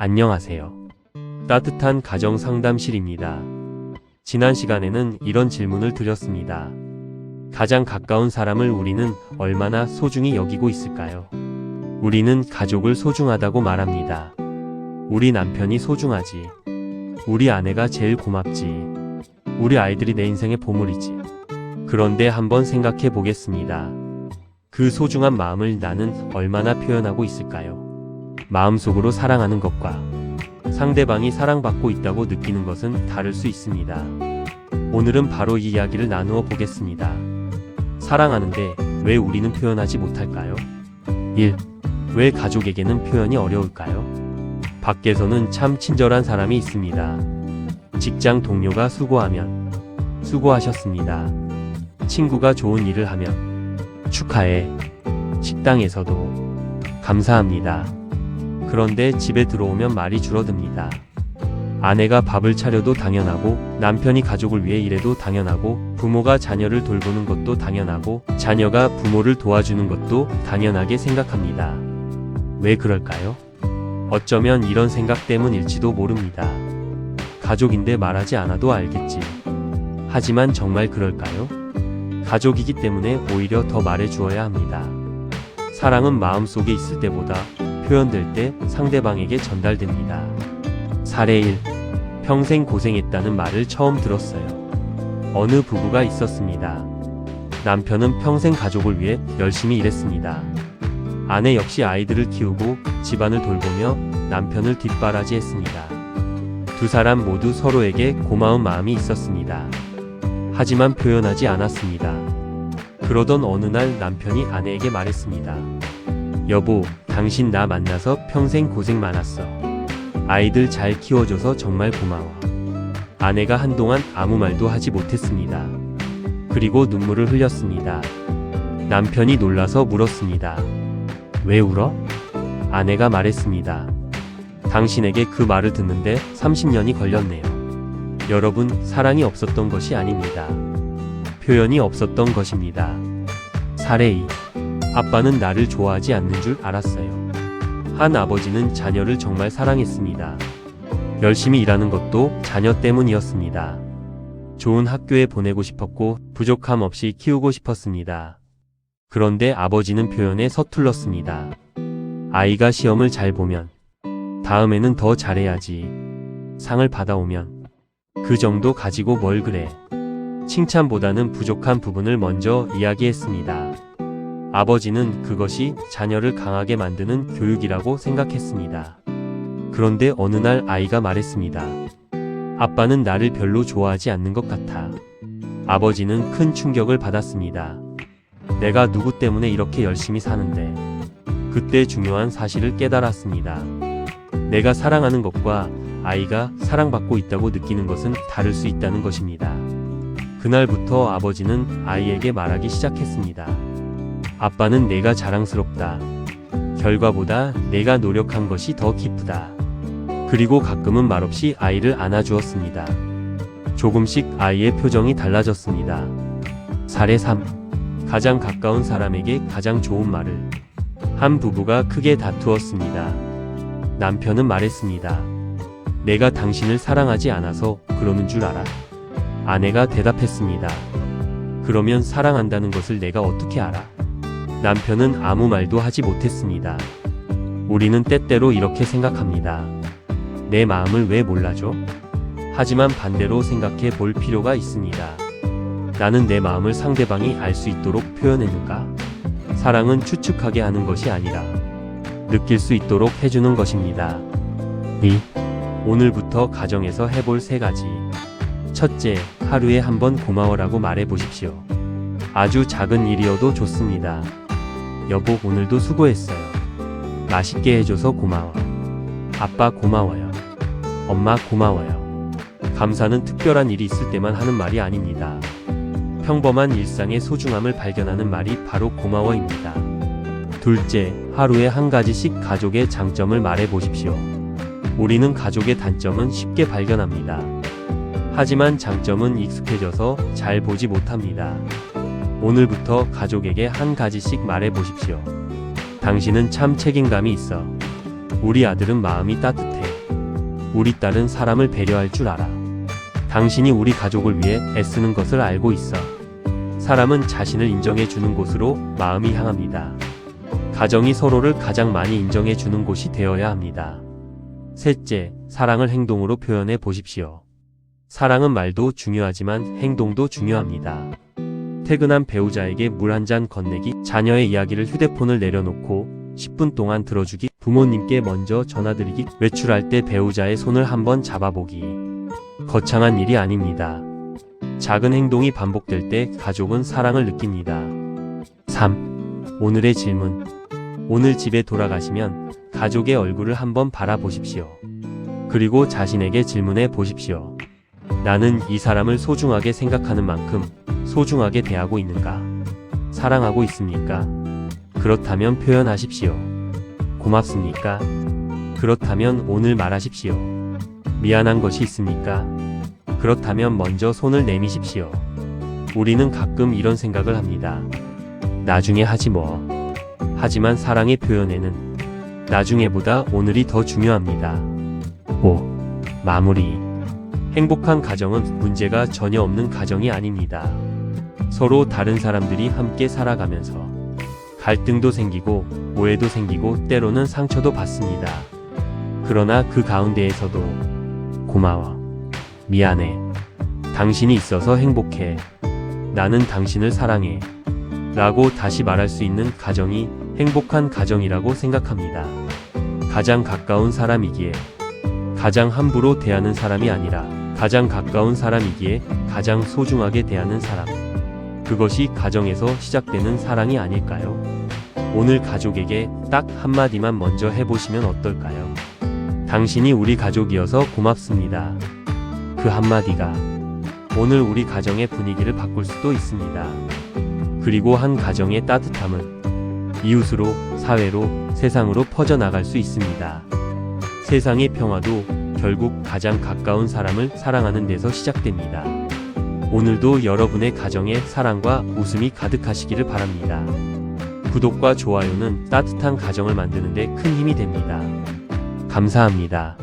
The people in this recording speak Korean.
안녕하세요. 따뜻한 가정 상담실입니다. 지난 시간에는 이런 질문을 드렸습니다. 가장 가까운 사람을 우리는 얼마나 소중히 여기고 있을까요? 우리는 가족을 소중하다고 말합니다. 우리 남편이 소중하지. 우리 아내가 제일 고맙지. 우리 아이들이 내 인생의 보물이지. 그런데 한번 생각해 보겠습니다. 그 소중한 마음을 나는 얼마나 표현하고 있을까요? 마음속으로 사랑하는 것과 상대방이 사랑받고 있다고 느끼는 것은 다를 수 있습니다. 오늘은 바로 이 이야기를 나누어 보겠습니다. 사랑하는데 왜 우리는 표현하지 못할까요? 1. 왜 가족에게는 표현이 어려울까요? 밖에서는 참 친절한 사람이 있습니다. 직장 동료가 수고하면 수고하셨습니다. 친구가 좋은 일을 하면 축하해. 식당에서도 감사합니다. 그런데 집에 들어오면 말이 줄어듭니다. 아내가 밥을 차려도 당연하고, 남편이 가족을 위해 일해도 당연하고, 부모가 자녀를 돌보는 것도 당연하고, 자녀가 부모를 도와주는 것도 당연하게 생각합니다. 왜 그럴까요? 어쩌면 이런 생각 때문일지도 모릅니다. 가족인데 말하지 않아도 알겠지. 하지만 정말 그럴까요? 가족이기 때문에 오히려 더 말해 주어야 합니다. 사랑은 마음속에 있을 때보다 표현될 때 상대방에게 전달됩니다. 사례 1. 평생 고생했다는 말을 처음 들었어요. 어느 부부가 있었습니다. 남편은 평생 가족을 위해 열심히 일했습니다. 아내 역시 아이들을 키우고 집안을 돌보며 남편을 뒷바라지했습니다. 두 사람 모두 서로에게 고마운 마음이 있었습니다. 하지만 표현하지 않았습니다. 그러던 어느 날 남편이 아내에게 말했습니다. 여보, 당신 나 만나서 평생 고생 많았어. 아이들 잘 키워줘서 정말 고마워. 아내가 한동안 아무 말도 하지 못했습니다. 그리고 눈물을 흘렸습니다. 남편이 놀라서 물었습니다. 왜 울어? 아내가 말했습니다. 당신에게 그 말을 듣는데 30년이 걸렸네요. 여러분, 사랑이 없었던 것이 아닙니다. 표현이 없었던 것입니다. 사례 2. 아빠는 나를 좋아하지 않는 줄 알았어요. 한 아버지는 자녀를 정말 사랑했습니다. 열심히 일하는 것도 자녀 때문이었습니다. 좋은 학교에 보내고 싶었고 부족함 없이 키우고 싶었습니다. 그런데 아버지는 표현에 서툴렀습니다. 아이가 시험을 잘 보면 다음에는 더 잘해야지. 상을 받아오면 그 정도 가지고 뭘 그래. 칭찬보다는 부족한 부분을 먼저 이야기했습니다. 아버지는 그것이 자녀를 강하게 만드는 교육이라고 생각했습니다. 그런데 어느 날 아이가 말했습니다. 아빠는 나를 별로 좋아하지 않는 것 같아. 아버지는 큰 충격을 받았습니다. 내가 누구 때문에 이렇게 열심히 사는데. 그때 중요한 사실을 깨달았습니다. 내가 사랑하는 것과 아이가 사랑받고 있다고 느끼는 것은 다를 수 있다는 것입니다. 그날부터 아버지는 아이에게 말하기 시작했습니다. 아빠는 내가 자랑스럽다. 결과보다 내가 노력한 것이 더 기쁘다. 그리고 가끔은 말없이 아이를 안아주었습니다. 조금씩 아이의 표정이 달라졌습니다. 사례 3. 가장 가까운 사람에게 가장 좋은 말을. 한 부부가 크게 다투었습니다. 남편은 말했습니다. 내가 당신을 사랑하지 않아서 그러는 줄 알아. 아내가 대답했습니다. 그러면 사랑한다는 것을 내가 어떻게 알아? 남편은 아무 말도 하지 못했습니다. 우리는 때때로 이렇게 생각합니다. 내 마음을 왜 몰라줘? 하지만 반대로 생각해 볼 필요가 있습니다. 나는 내 마음을 상대방이 알 수 있도록 표현했는가? 사랑은 추측하게 하는 것이 아니라 느낄 수 있도록 해주는 것입니다. 2. 오늘부터 가정에서 해볼 3가지. 첫째, 하루에 한 번 고마워라고 말해 보십시오. 아주 작은 일이어도 좋습니다. 여보, 오늘도 수고했어요. 맛있게 해줘서 고마워. 아빠 고마워요. 엄마 고마워요. 감사는 특별한 일이 있을 때만 하는 말이 아닙니다. 평범한 일상의 소중함을 발견하는 말이 바로 고마워입니다. 둘째, 하루에 한 가지씩 가족의 장점을 말해 보십시오. 우리는 가족의 단점은 쉽게 발견합니다. 하지만 장점은 익숙해져서 잘 보지 못합니다. 오늘부터 가족에게 한 가지씩 말해 보십시오. 당신은 참 책임감이 있어. 우리 아들은 마음이 따뜻해. 우리 딸은 사람을 배려할 줄 알아. 당신이 우리 가족을 위해 애쓰는 것을 알고 있어. 사람은 자신을 인정해 주는 곳으로 마음이 향합니다. 가정이 서로를 가장 많이 인정해 주는 곳이 되어야 합니다. 셋째, 사랑을 행동으로 표현해 보십시오. 사랑은 말도 중요하지만 행동도 중요합니다. 퇴근한 배우자에게 물 한 잔 건네기, 자녀의 이야기를 휴대폰을 내려놓고 10분 동안 들어주기, 부모님께 먼저 전화드리기, 외출할 때 배우자의 손을 한번 잡아보기. 거창한 일이 아닙니다. 작은 행동이 반복될 때 가족은 사랑을 느낍니다. 3. 오늘의 질문. 오늘 집에 돌아가시면 가족의 얼굴을 한번 바라보십시오. 그리고 자신에게 질문해 보십시오. 나는 이 사람을 소중하게 생각하는 만큼 소중하게 대하고 있는가? 사랑하고 있습니까? 그렇다면 표현하십시오. 고맙습니까? 그렇다면 오늘 말하십시오. 미안한 것이 있습니까? 그렇다면 먼저 손을 내미십시오. 우리는 가끔 이런 생각을 합니다. 나중에 하지 뭐. 하지만 사랑의 표현에는 나중에보다 오늘이 더 중요합니다. 5. 마무리. 행복한 가정은 문제가 전혀 없는 가정이 아닙니다. 서로 다른 사람들이 함께 살아가면서 갈등도 생기고 오해도 생기고 때로는 상처도 받습니다. 그러나 그 가운데에서도 고마워. 미안해. 당신이 있어서 행복해. 나는 당신을 사랑해. 라고 다시 말할 수 있는 가정이 행복한 가정이라고 생각합니다. 가장 가까운 사람이기에 가장 함부로 대하는 사람이 아니라 가장 가까운 사람이기에 가장 소중하게 대하는 사람. 그것이 가정에서 시작되는 사랑이 아닐까요? 오늘 가족에게 딱 한마디만 먼저 해보시면 어떨까요? 당신이 우리 가족이어서 고맙습니다. 그 한마디가 오늘 우리 가정의 분위기를 바꿀 수도 있습니다. 그리고 한 가정의 따뜻함은 이웃으로, 사회로, 세상으로 퍼져나갈 수 있습니다. 세상의 평화도 결국 가장 가까운 사람을 사랑하는 데서 시작됩니다. 오늘도 여러분의 가정에 사랑과 웃음이 가득하시기를 바랍니다. 구독과 좋아요는 따뜻한 가정을 만드는 데 큰 힘이 됩니다. 감사합니다.